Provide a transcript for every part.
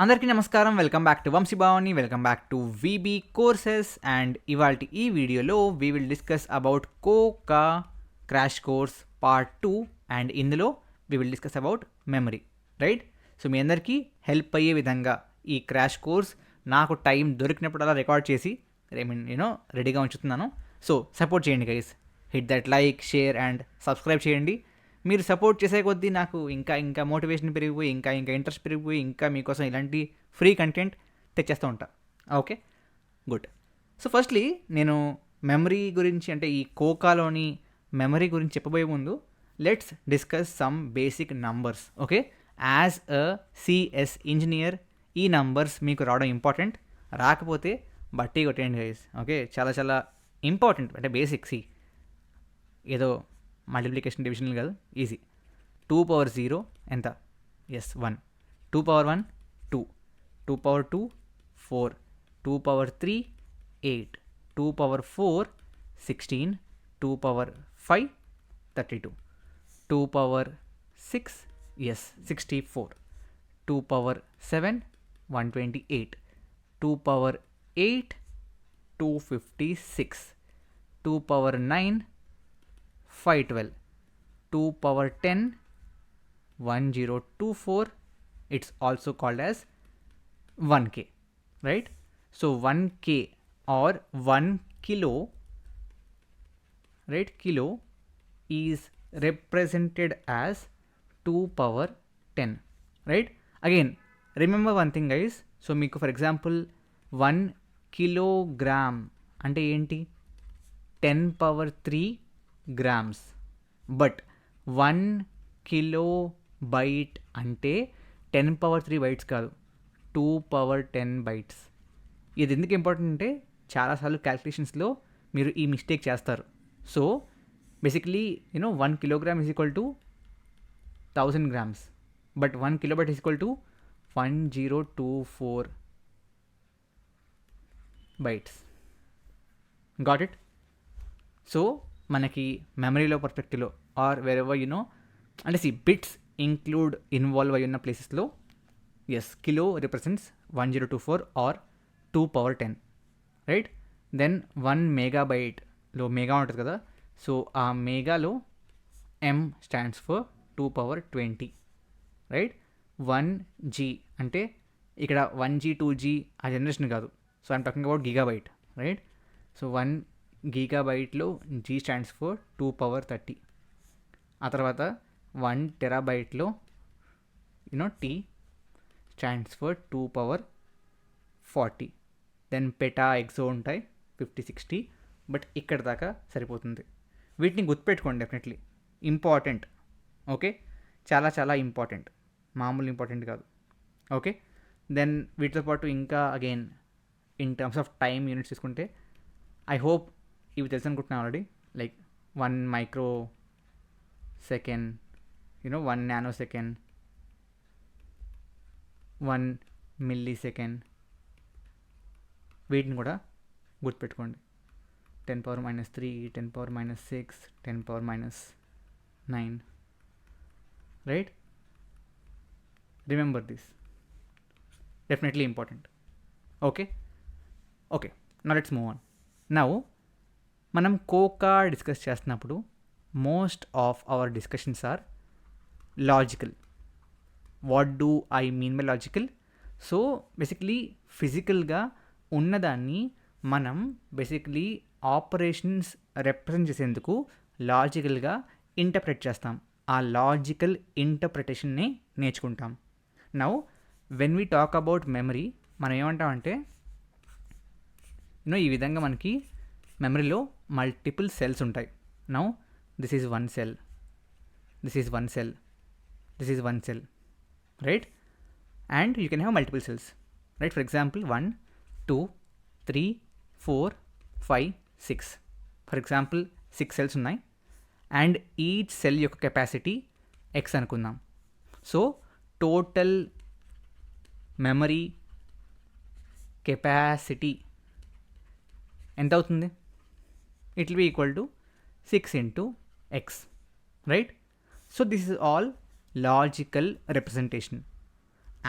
అందరికీ నమస్కారం. Welcome back to Vamshibhavani. Welcome back to VB courses. And ఇవాల్టి ఈ వీడియోలో we will discuss about COA crash course part 2. And ఇందులో we will discuss about memory, right? So మీ అందరికీ help అయ్యే విధంగా ఈ క్రాష్ కోర్స్ నాకు టైం దొరికినప్పుడల్లా రికార్డ్ చేసి రెడీగా ఉంచుతున్నాను. సో సపోర్ట్ చేయండి guys. Hit that like, share and subscribe చేయండి. మీరు సపోర్ట్ చేసే కొద్దీ నాకు ఇంకా మోటివేషన్ పెరిగిపోయి ఇంకా ఇంట్రెస్ట్ పెరిగిపోయి ఇంకా మీకోసం ఇలాంటి ఫ్రీ కంటెంట్ తెచ్చేస్తూ ఉంటా. Okay, good. సో ఫస్ట్లీ నేను మెమరీ గురించి, అంటే ఈ కోకాలోని మెమరీ గురించి చెప్పబోయే ముందు let's discuss some basic numbers. Okay, as a CS engineer ఈ నంబర్స్ మీకు రావడం ఇంపార్టెంట్. రాకపోతే బట్టి కొట్టేయండి గైస్. ఓకే, చాలా చాలా ఇంపార్టెంట్. అంటే బేసిక్ సి ఏదో మల్టిప్లికేషన్ డివిజన్ కాదు, ఈజీ. 2 పవర్ 0 ఎంత? Yes 1. 2 power 1 2. 2 power 2 4. 2 power 3 8. 2 power 4 16. 2 power 5 32. 2 power 6 yes 64. 2 power 7 128. 2 power 8 256. 2 power 9 512. 2 power 10 1024. It's also called as 1k, right? So 1k or 1 kilo, right? Kilo is represented as 2 power 10, right? Again, remember one thing guys. So meeku for example 1 kilogram ante enti 10 power 3 grams. But 1 kilobyte అంటే 10 power 3 bytes కాదు, 2 power 10 bytes. ఇది ఎందుకు important అంటే చాలాసార్లు క్యాల్కులేషన్స్లో మీరు ఈ mistake చేస్తారు. So basically 1 kilogram is equal to 1000 grams, but 1 kilobyte is equal to 1024 bytes. Got it? So మనకి మెమరీలో పర్స్పెక్టివ్లో ఆర్ వేరెవర్ అంటే బిట్స్ ఇన్వాల్వ్ అయి ఉన్న ప్లేసెస్లో as kilo represents 1024 or 2 power 10, right? Then 1 మెగాబైట్లో మెగా ఉంటుంది కదా, సో ఆ మెగాలో M stands for 2 power 20, right? 1G అంటే ఇక్కడ 1G 2G ఆ జనరేషన్ కాదు. So I'm talking about gigabyte, right? So 1 గీగాబైట్లో G స్టాండ్స్ ఫర్ 2 పవర్ 30. ఆ తర్వాత 1 టెరాబైట్లో T stands for 2 power 40. Then peta exa ఉంటాయి 50 60, బట్ ఇక్కడ దాకా సరిపోతుంది. వీటిని గుర్తుపెట్టుకోండి, డెఫినెట్లీ ఇంపార్టెంట్. ఓకే, చాలా చాలా ఇంపార్టెంట్, మామూలు ఇంపార్టెంట్ కాదు. ఓకే, దెన్ వీటితో పాటు ఇంకా again in terms of time units తీసుకుంటే ఐ హోప్ ఇవి తెలుసు అనుకుంటున్నాను already. Like 1 microsecond, 1 nanosecond, 1 millisecond. వీటిని కూడా గుర్తుపెట్టుకోండి. 10 power -3, 10 power -6, 10 power -9, right? Remember this, definitely important. Okay, now let's move on. Now మనం కోకా డిస్కస్ చేస్తున్నప్పుడు most of our discussions are logical. What do I mean by logical? So basically ఫిజికల్గా ఉన్నదాన్ని మనం basically operations represent చేసేందుకు లాజికల్గా interpret చేస్తాం. ఆ లాజికల్ ఇంటర్ప్రిటేషన్ని నేర్చుకుంటాం. Now when we talk about memory మనం ఏమంటామంటే ఈ విధంగా మనకి మెమరీలో మల్టిపుల్ సెల్స్ ఉంటాయి. Now this is 1 cell, this is 1 cell, this is 1 cell, right? And you can have multiple cells, right? For example 1 2 3 4 5 6. For example 6 cells ఉన్నాయి and each cell యొక్క capacity X అనుకుందాం. సో టోటల్ మెమరీ కెపాసిటీ ఎంత అవుతుంది? It will B equal to 6 into X, right? So this is all logical representation.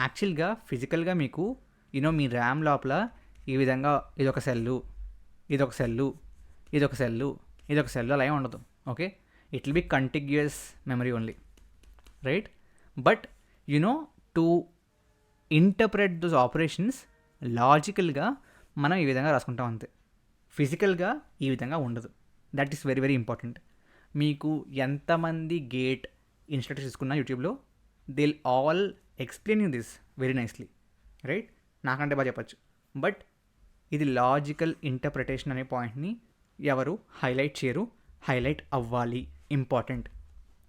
యాక్చువల్గా ఫిజికల్గా మీకు మీ RAM లోపల ఈ విధంగా ఇదొక సెల్లు, ఇదొక సెల్లు, ఇదొక సెల్లు, ఇదొక సెల్లు అలా ఏమి ఉండదు. Okay, it will be contiguous memory only, right? But to interpret those operations లాజికల్గా మనం ఈ విధంగా రాసుకుంటాం అంతే. ఫిజికల్గా ఈ విధంగా ఉండదు. That is very very important. మీకు ఎంతమంది గేట్ ఇన్స్ట్రక్టర్స్ తీసుకున్నా యూట్యూబ్లో, they all explain you this very nicely, right? నాకంటే బాగా చెప్పచ్చు. బట్ ఇది లాజికల్ ఇంటర్ప్రిటేషన్ అనే పాయింట్ని ఎవరు హైలైట్ చేయరు. హైలైట్ అవ్వాలి, ఇంపార్టెంట్.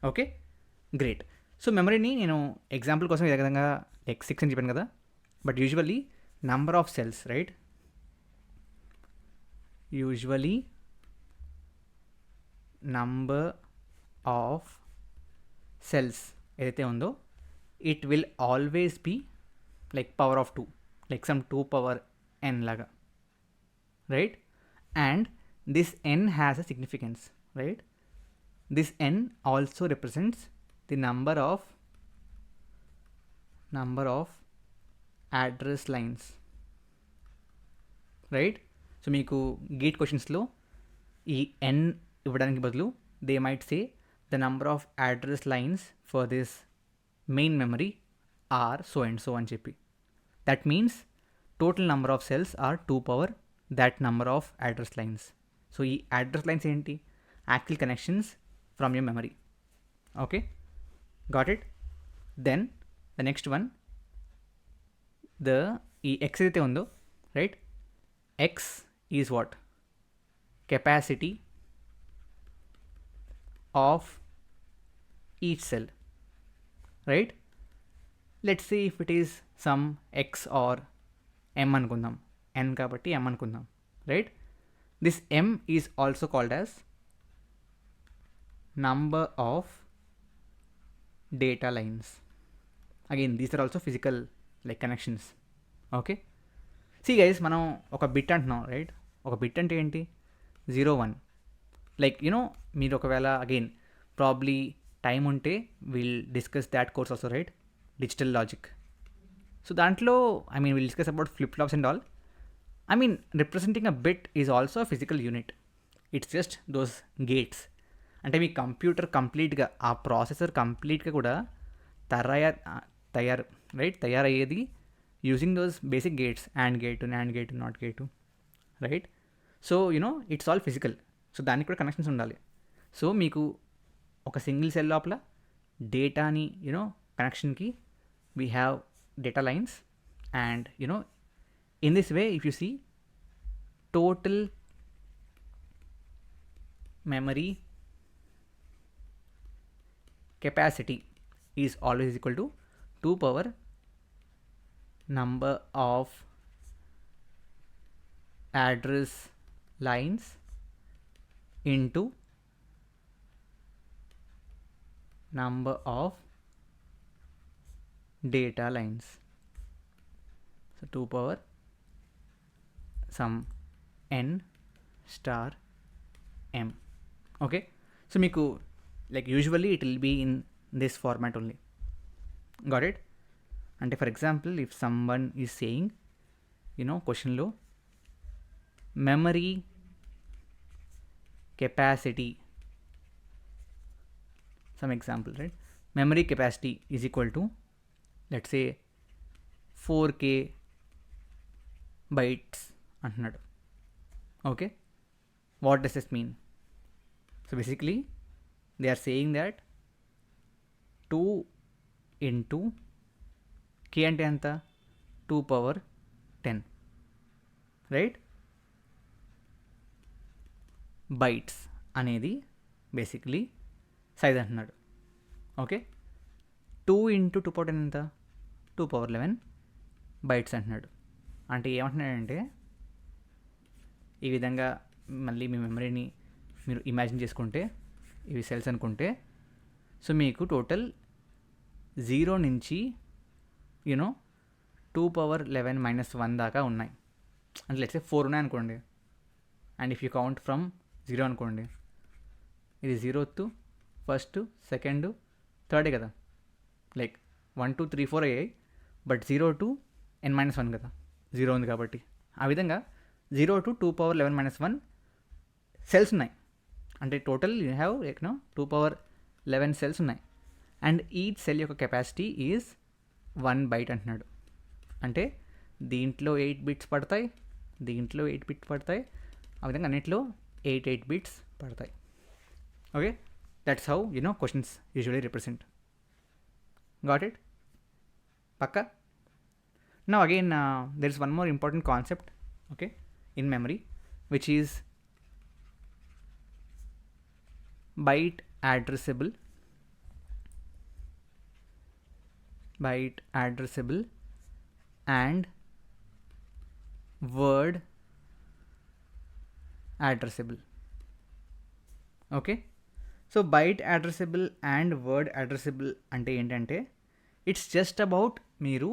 Okay, great. సో మెమరీని నేను ఎగ్జాంపుల్ కోసం ఈ విధంగా X6 అని చెప్పాను కదా. But usually number of cells, right? Usually number of cells ఏదైతే ఉందో it will always be like power of 2, like some 2 power n లాగా, right? And this n has a significance, right? This n also represents the number of address lines, right? So మీకు GATE క్వశ్చన్స్లో ఈ n ఇవ్వడానికి బదులు they might say the number of address lines for this main memory or so and so అని చెప్పి. That means total number of cells are 2 power that number of address lines. So ఈ address lines ఏంటి? Actual connections from your memory. Okay, got it? Then the next one, ఈ X ఏదైతే ఉందో, right? X is what? Capacity of each cell, right? Let's see if it is some X or m అనుకుందాం, n కాబట్టి m అనుకుందాం, right? This m is also called as number of data lines. Again these are also physical like connections. Okay, see guys, మనం ఒక bit అంటున్నాం, right? ఒక bit అంటే ఏంటి? 0 1. Like మీరు ఒకవేళ అగైన్ ప్రాబ్లీ టైం ఉంటే will discuss that course also, right? Digital logic. So దాంట్లో will discuss about flip flops and all. Representing a bit is also a physical unit. It's just those gates. అంటే మీ computer కంప్లీట్గా, ఆ processor కంప్లీట్గా కూడా తయారయ్యేది using those basic gates, and gate, nand gate, not gate, right? So it's all physical. So దానికి కూడా connections ఉండాలి. సో మీకు ఒక సింగిల్ సెల్ లోపల డేటాని కనెక్షన్కి we have data lines, and in this way if you see total memory capacity is always equal to 2 power number of address lines into number of data lines. So 2 power some n star m. Okay, so మీకు like usually it will be in this format only. Got it? అంటే for example if someone is saying క్వశ్చన్లో memory capacity, some example, right? Memory capacity is equal to, let's say, 4K bytes అంటున్నాడు. Okay, what does this mean? So basically they are saying that 2 into k అంటే ఎంత? 2 power 10, right? Bytes అనేది basically size అంటున్నాడు. Okay, 2 into 2 power 10 ఎంత? 2 power 11 bytes అంటున్నాడు. అంటే ఏమంటున్నాడంటే ఈ విధంగా మళ్ళీ మీ మెమరీని మీరు ఇమాజిన్ చేసుకుంటే, ఇవి సెల్స్ అనుకుంటే, సో మీకు టోటల్ 0 నుంచి 2 power 11 minus 1 దాకా ఉన్నాయి. అంటే లెట్స్ సే 4 ఉన్నాయి అనుకోండి. And if you count from 0 అనుకోండి, ఇది 0th, 1st, 2nd, 3rd కదా. లైక్ 1 2 3 4 అయ్యాయి. బట్ 0 టు n-1 కదా, 0 ఉంది కాబట్టి. ఆ విధంగా 0 టు 2^11-1 సెల్స్ ఉన్నాయి. అంటే టోటల్ యూ హ్యావ్ 2^11 సెల్స్ ఉన్నాయి. అండ్ ఈచ్ సెల్ యొక్క కెపాసిటీ ఈజ్ 1 byte అంటున్నాడు. అంటే దీంట్లో 8 bits పడతాయి, దీంట్లో 8 bits పడతాయి, ఆ విధంగా అన్నింటిలో 8 bits పడతాయి. Okay, that's how questions usually represent. Got it? పక్కా? Now again, there is one more important concept, okay, in memory, which is byte addressable and word addressable. Okay, so byte addressable and word addressable అంటే ఏంటంటే it's just about మీరు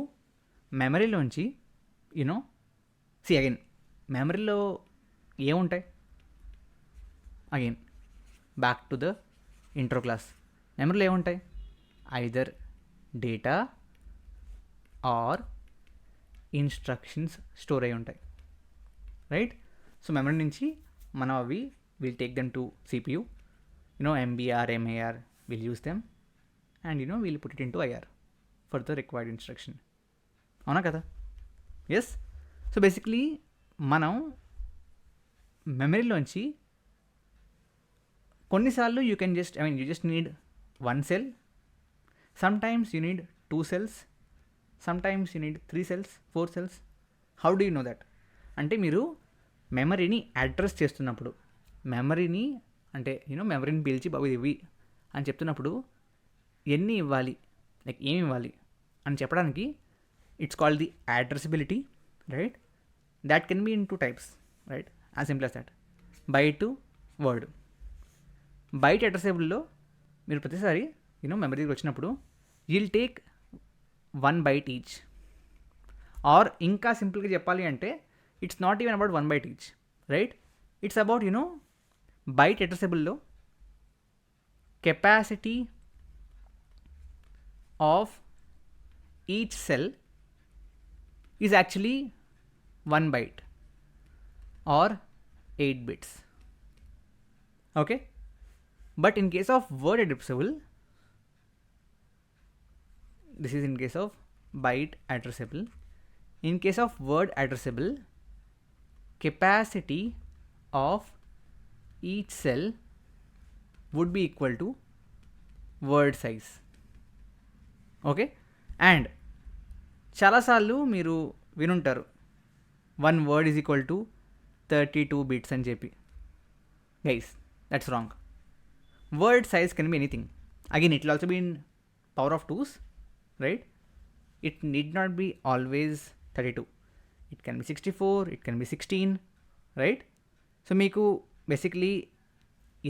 మెమరీలోంచి C again మెమరీలో ఏముంటాయి, again back to the intro class. మెమరీలో ఏముంటాయి? Either data or instructions store అయి ఉంటాయి, right? So memory నుంచి మనం అవి will take them to CPU, MBR, MAR, will use them and will put it into IR for the required instruction. అవునా కదా? Yes. So basically మనం మెమరీలోంచి కొన్నిసార్లు you just need 1 cell, sometimes you need 2 cells, sometimes you need 3 cells, 4 cells. How do you know that? అంటే మీరు మెమరీని address చేస్తున్నప్పుడు, మెమరీని అంటే మెమరీని పిలిచి బాబు ఇవి అని చెప్తున్నప్పుడు ఎన్ని ఇవ్వాలి, లైక్ ఏమి ఇవ్వాలి అని చెప్పడానికి it's called the addressability, right? That can be in 2 types, right? As simple as that. Byte to word. Byte addressable లో మీరు ప్రతిసారి మెమరీకి వచ్చినప్పుడు you'll take 1 byte each, or ఇంకా సింపుల్గా చెప్పాలి అంటే it's not even about 1 byte each, right? It's about byte addressable లో capacity of each cell is actually 1 byte or 8 bits. Okay, but in case of word addressable, this is in case of byte addressable. In case of word addressable, capacity of each cell would be equal to word size. Okay, and చాలాసార్లు మీరు వినుంటారు 1 word is equal to 32 bits అని చెప్పి. Guys, that's wrong. Word size can be anything. Again it will also be in power of 2s, right? It need not be always 32. It can be 64, it can be 16, right? So మీకు basically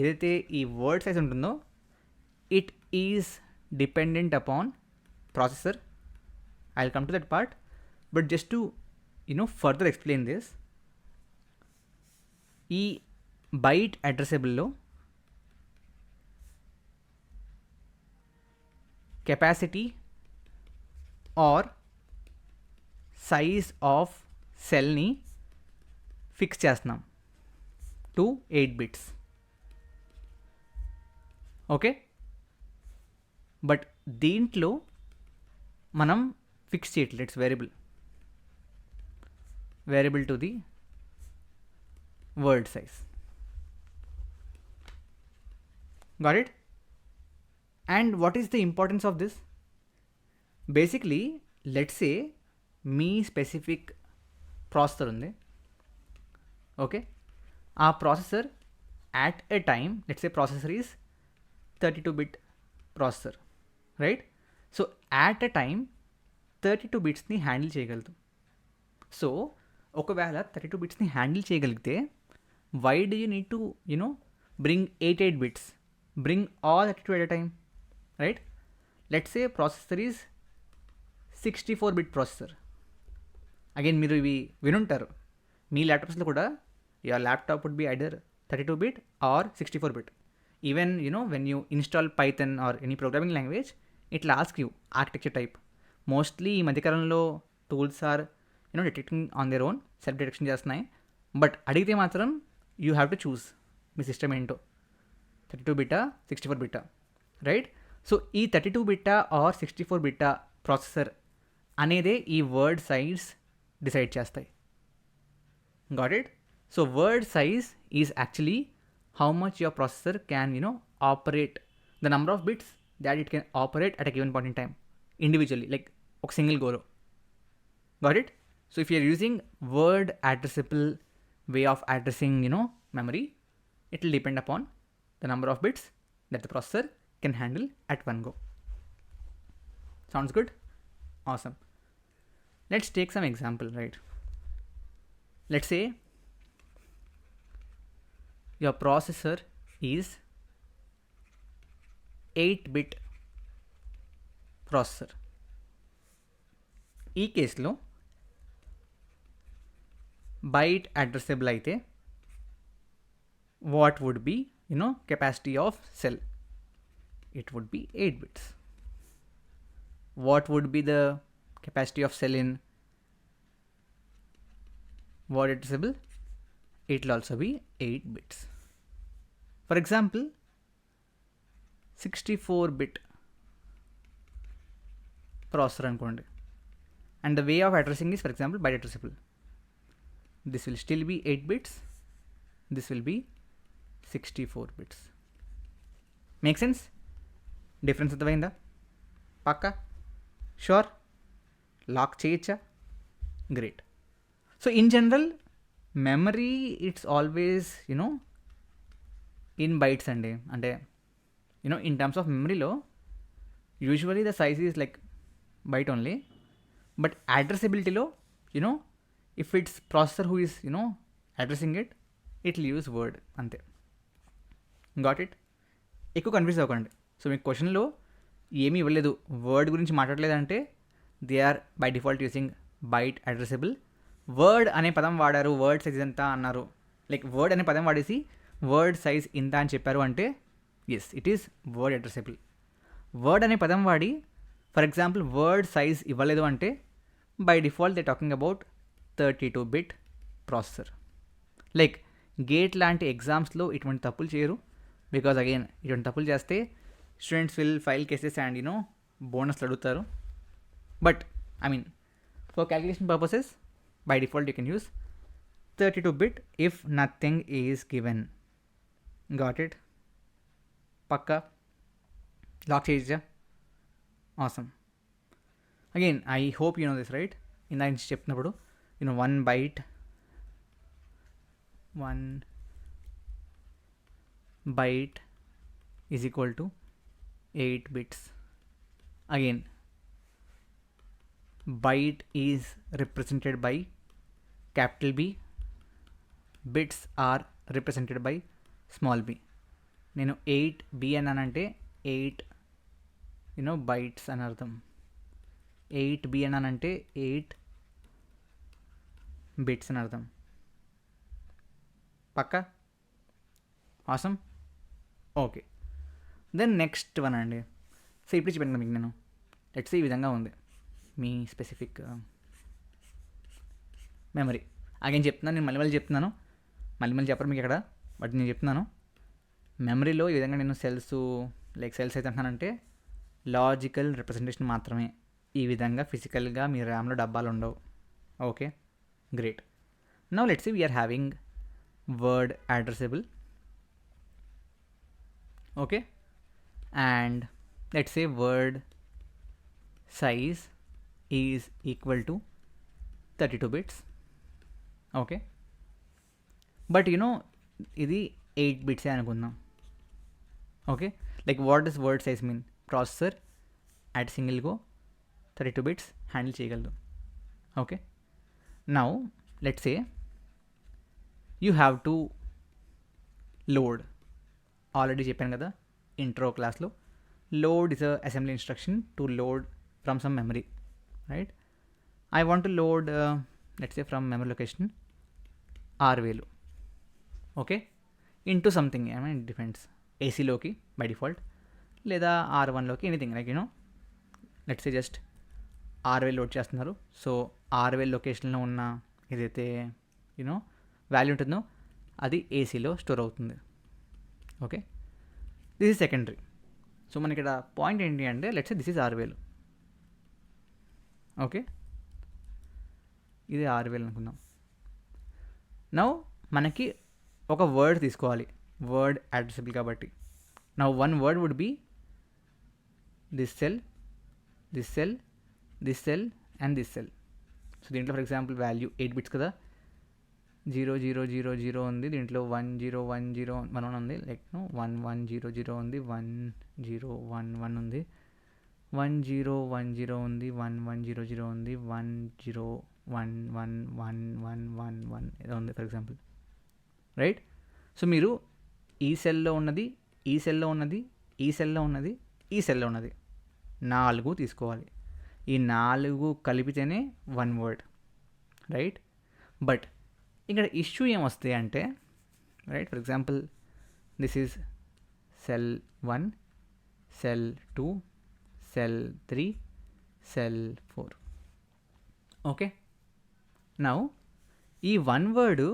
ఏదైతే ఈ word size ఉంటుందో it is dependent upon processor. I'll come to that part, but just to further explain this, ఈ byte addressable లో capacity or size of cell ని fix చేస్తున్నాం to 8 bits. Okay, but దీంట్లో మనం fix చేయట్లేదు. It's variable to the word size. Got it? And what is the importance of this? Basically let's say me specific processor ఉంది. Okay, ఆ processor at a time, let's say processor is 32-bit processor, right? So at a time 32 బిట్స్ని handle చేయగలదు. So ఒకవేళ 32 బిట్స్ని handle చేయగలిగితే why do you need to bring 8 bits? Bring all 32 at a time, right? Let's say processor is 64-bit processor. Again మీరు ఇవి వినుంటారు మీ ల్యాప్టాప్స్లో కూడా. Your laptop would be either 32-bit or 64-bit. Even when you install Python or any programming language, it will ask you architecture type. Mostly ఈ మధ్యకాలంలో tools are detecting on their own, self detection చేస్తున్నాయి. But అడిగితే మాత్రం you have to choose మీ system ఏంటో, 32 బిట్టా 64 బిట్టా, right? So ఈ 32 బిట్టా are 64 బిట్టా processor అనేదే ఈ వర్డ్ సైజ్ డిసైడ్ చేస్తాయి. Got it? So word size is actually how much your processor can operate, the number of bits that it can operate at a given point in time individually, like ఒక single గోలో. Got it? So if you are using word addressable way of addressing memory, it will depend upon the number of bits that the processor can handle at one go. Sounds good? Awesome. Let's take some example, right? Let's say your processor is 8-bit processor. ఈ కేసులో byte addressable అయితే what would be capacity of cell? It would be 8 bits. What would be the capacity of cell in word addressable? It will also be 8 bits. For example 64-bit processor అనుకోండి, and the way of addressing is for example byte addressable. This will still be 8 bits, this will be 64 bits. Make sense? Difference అర్థమైందా? పక్కా? Sure? Lock చేయొచ్చా? Great. So in general memory it's always in bytes అండి. అంటే in terms of memory లో usually the size is like byte only, but addressability లో if it's processor who is addressing it, it will use word అంతే. Got it? ఎక్కువ confuse అవ్వకండి. So మీకు క్వశ్చన్లో ఏమీ ఇవ్వలేదు, వర్డ్ గురించి మాట్లాడలేదంటే they are by default using byte addressable. Word అనే పదం వాడారు, వర్డ్ సైజ్ ఎంత అన్నారు, లైక్ వర్డ్ అనే పదం వాడేసి వర్డ్ సైజ్ ఇంత అని చెప్పారు అంటే yes, it is word addressable. Word అనే పదం వాడి ఫర్ ఎగ్జాంపుల్ వర్డ్ సైజ్ ఇవ్వలేదు అంటే by default they talking about 32-bit processor. Like GATE లాంటి ఎగ్జామ్స్లో ఇటువంటి తప్పులు చేయరు, బికాజ్ అగైన్ ఇటువంటి తప్పులు చేస్తే students will file cases and బోనస్లు అడుగుతారు. But I mean for calculation purposes by default you can use 32-bit if nothing is given. Got it? పక్కా? లాక్ చేయొచ్చా? Awesome. Again I hope you know this, right? ఇందాక నుంచి చెప్తున్నప్పుడు 1 byte is equal to 8 bits. Again byte is represented by capital B, bits are represented by small b. నేను 8B అన్నానంటే 8 bytes అని అర్థం. 8B అన్నానంటే 8 bits అని అర్థం. పక్కా? Awesome. Okay, then next one అండి. సో ఇప్పుడు చెప్పాను మీకు నేను, లెట్స్ ఈ విధంగా ఉంది మీ స్పెసిఫిక్ మెమరీ. అగైన్ చెప్తున్నాను, నేను మళ్ళీ చెప్తున్నాను, మళ్ళీ చెప్పరు మీకు ఎక్కడ, బట్ నేను చెప్తున్నాను. మెమరీలో ఈ విధంగా నేను సెల్స్ అయితే అంటున్నానంటే లాజికల్ రిప్రజెంటేషన్ మాత్రమే. ఈ విధంగా ఫిజికల్గా మీ ర్యామ్లో డబ్బాలు ఉండవు. Okay, great. Now let's see we're having word addressable. Okay, and let's say word size is equal to 32 bits. Okay, but ఇది 8 bits అనుకుందాం. Okay, like what does word size mean? Processor at single go 32 bits handle చేయగలదు. Okay, now let's say you have to load. Already చెప్పాను కదా intro క్లాస్లో, load is a assembly instruction to load from some memory, right? I want to load let's say from memory location 6000. Okay, into something, I mean depends, ఏసీలోకి by default లేదా R1లోకి, anything like let's say just ఆర్వేల్ load చేస్తున్నారు. So ఆర్వేల్ లొకేషన్లో ఉన్న ఏదైతే you know value ఉంటుందో అది ఏసీలో స్టోర్ అవుతుంది. Okay, this is secondary. So మనకి ఇక్కడ పాయింట్ ఏంటి అంటే లెట్స్ సే దిస్ ఈజ్ ఆర్వేల్. ఓకే, ఇది ఆర్వేల్ అనుకుందాం. నౌ మనకి ఒక వర్డ్ తీసుకోవాలి, వర్డ్ అడ్రసబుల్ కాబట్టి. Now one word would be this cell, this cell, this cell and this cell. So దీంట్లో ఫర్ ఎగ్జాంపుల్ వాల్యూ 8 బిట్స్ కదా, 0000 ఉంది, దీంట్లో 101011 ఉంది, లైక్ 1100 ఉంది, 1011 ఉంది, 1010 ఉంది, 1100 ఉంది, 10111111 ఏదో ఉంది ఫర్ ఎగ్జాంపుల్, రైట్. సో మీరు ఈ సెల్లో ఉన్నది, ఈ సెల్లో ఉన్నది, ఈ సెల్లో ఉన్నది, ఈ సెల్లో ఉన్నది 4 తీసుకోవాలి. ఈ 4 కలిపితేనే వన్ వర్డ్, రైట్. బట్ ఇక్కడ ఇష్యూ ఏమొస్తాయి అంటే, right, for example this is cell 1, cell 2, cell 3, cell 4. Okay, now ఈ వన్ వర్డ్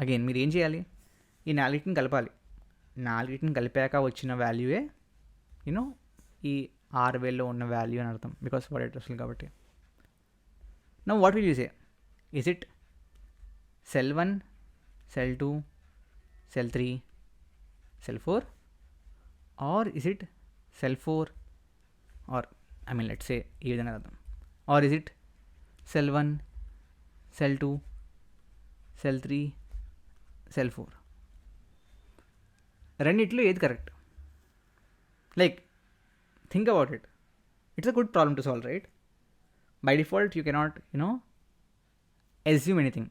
అగైన్ మీరు ఏం చేయాలి, ఈ 4ని కలపాలి. 4ని కలిపాక వచ్చిన వాల్యూయే యూనో ఈ ఆర్వేల్లో ఉన్న వాల్యూ అని అర్థం, బికాస్ వర్డ్ అడ్రస్లు కాబట్టి. Now what will you say, is it cell 1, cell 2, cell 3, cell 4, or is it cell 4, or I mean let's say ఈ విధంగా అర్థం, or is it cell 1, cell 2, cell 3, cell 4. రెండిట్లో ఏది correct? Like think about it, it's a good problem to solve, right. By default you cannot assume anything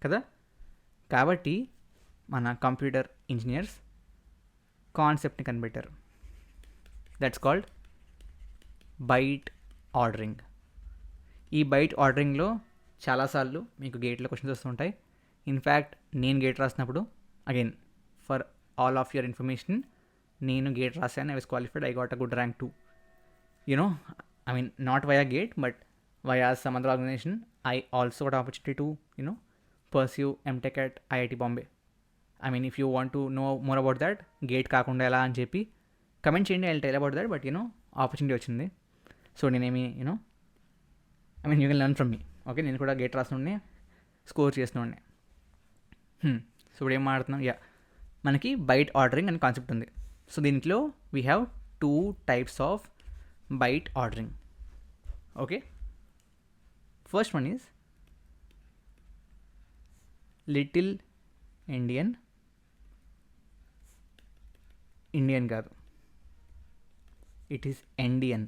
కదా. కాబట్టి మన computer engineers కాన్సెప్ట్ని కనిపెట్టారు, దట్స్ కాల్డ్ బైట్ ఆర్డరింగ్. ఈ byte ఆర్డరింగ్లో చాలాసార్లు మీకు గేట్లో క్వశ్చన్స్ వస్తుంటాయి. ఇన్ఫ్యాక్ట్ నేను గేట్ రాసినప్పుడు, again for all of your information, నేను గేట్ రాశాను, I was qualified, I got a good rank too. I mean, not via GATE, but via some other organization. I also got an opportunity to, pursue MTech at IIT Bombay. I mean, if you want to know more about that, GATE కాకుండా ఎలా అని చెప్పి comment చేయండి, I tell about that. But opportunity వచ్చింది. So నేనేమి I mean you can learn from me. Okay, నేను కూడా gate రాస్తుండే, score చేస్తుండే. సో ఇప్పుడు ఏం మాట్లాడుతున్నాం, మనకి బైట్ ఆర్డరింగ్ అనే కాన్సెప్ట్ ఉంది. సో దీంట్లో we have 2 types of byte ordering. Okay, first one is little endian. Indian కాదు, ఇట్ ఈస్ ఎండియన్.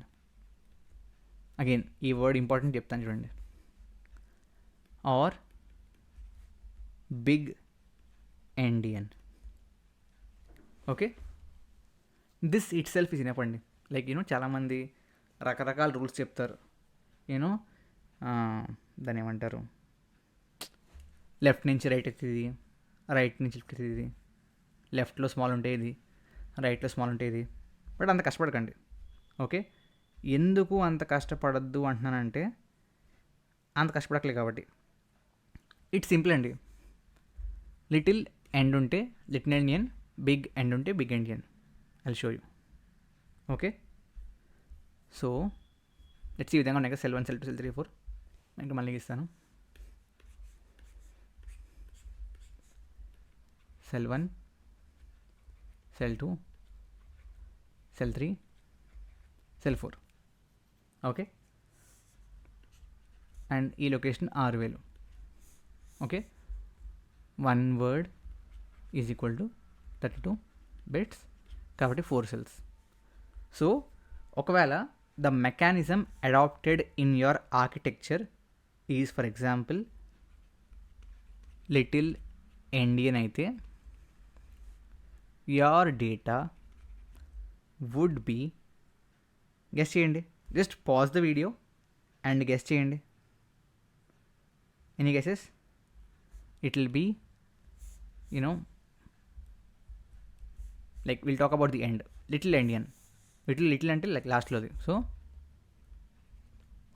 అగైన్ ఈ వర్డ్ ఇంపార్టెంట్ చెప్తాను చూడండి. Or big endian. Okay, this itself is enough అండి. Like చాలామంది రకరకాల rules చెప్తారు. దాన్ని ఏమంటారు, లెఫ్ట్ నుంచి రైట్ అవుతుంది, రైట్ నుంచి లెఫ్ట్ అవుతుంది, లెఫ్ట్లో స్మాల్ ఉంటే ఇది, రైట్లో స్మాల్ ఉంటే ఇది. బట్ అంత కష్టపడకండి. ఓకే, ఎందుకు అంత కష్టపడద్దు అంటున్నానంటే, అంత కష్టపడట్లేదు కాబట్టి. ఇట్స్ సింపుల్ అండి. లిటిల్ ఎండ్ ఉంటే లిటిల్ ఎండియన్, బిగ్ ఎండ్ ఉంటే big endian. I'll show you. Okay, so let's ఈ విధంగా ఉన్నాయి, సెల్ 1, సెల్ 2, సెల్ 3, 4. ఇంకా మళ్ళీ ఇస్తాను. Cell 1, cell 2, cell 3, cell 4. Okay, and ఈ location 6000. Okay, 1 word is equal to 32 bits కాబట్టి 4 cells. సో ఒకవేళ the mechanism adapted in your architecture is for example little endian అయితే, your data would be, guess చేయండి, just pause the video and guess చేయండి. Any guesses? It will be like we'll talk about the end, little endian. Little అంటే like లాస్ట్లోది. So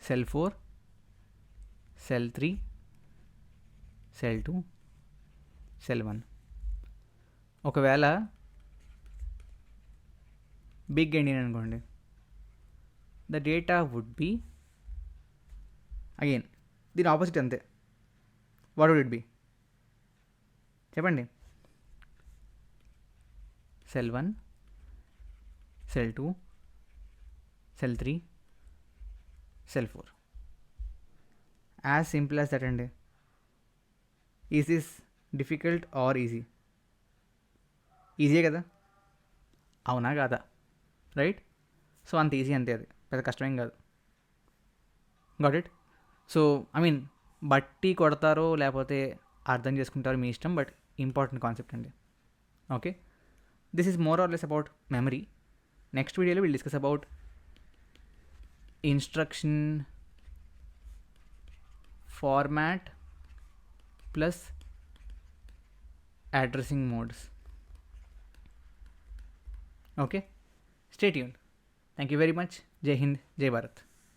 cell 4, cell 3, cell 2, cell 1. ఒకవేళ big endian అనుకోండి, the data would be again దీని opposite అంతే. What would it be చెప్పండి? Cell 1, cell 2, cell 3, cell 4. As simple as that అండి. Is this difficult or easy? ఈజీయే కదా, అవునా కాదా? రైట్. సో అంత ఈజీ అంతే, అది పెద్ద కష్టమేం కాదు. Got it? So I mean బట్టి కొడతారో లేకపోతే అర్థం చేసుకుంటారో మీ ఇష్టం, బట్ ఇంపార్టెంట్ కాన్సెప్ట్ అండి. Okay, this is more or less about memory. Next వీడియోలో will discuss about instruction format plus addressing modes. Okay, stay tuned. Thank you very much. Jai Hind, Jai Bharat.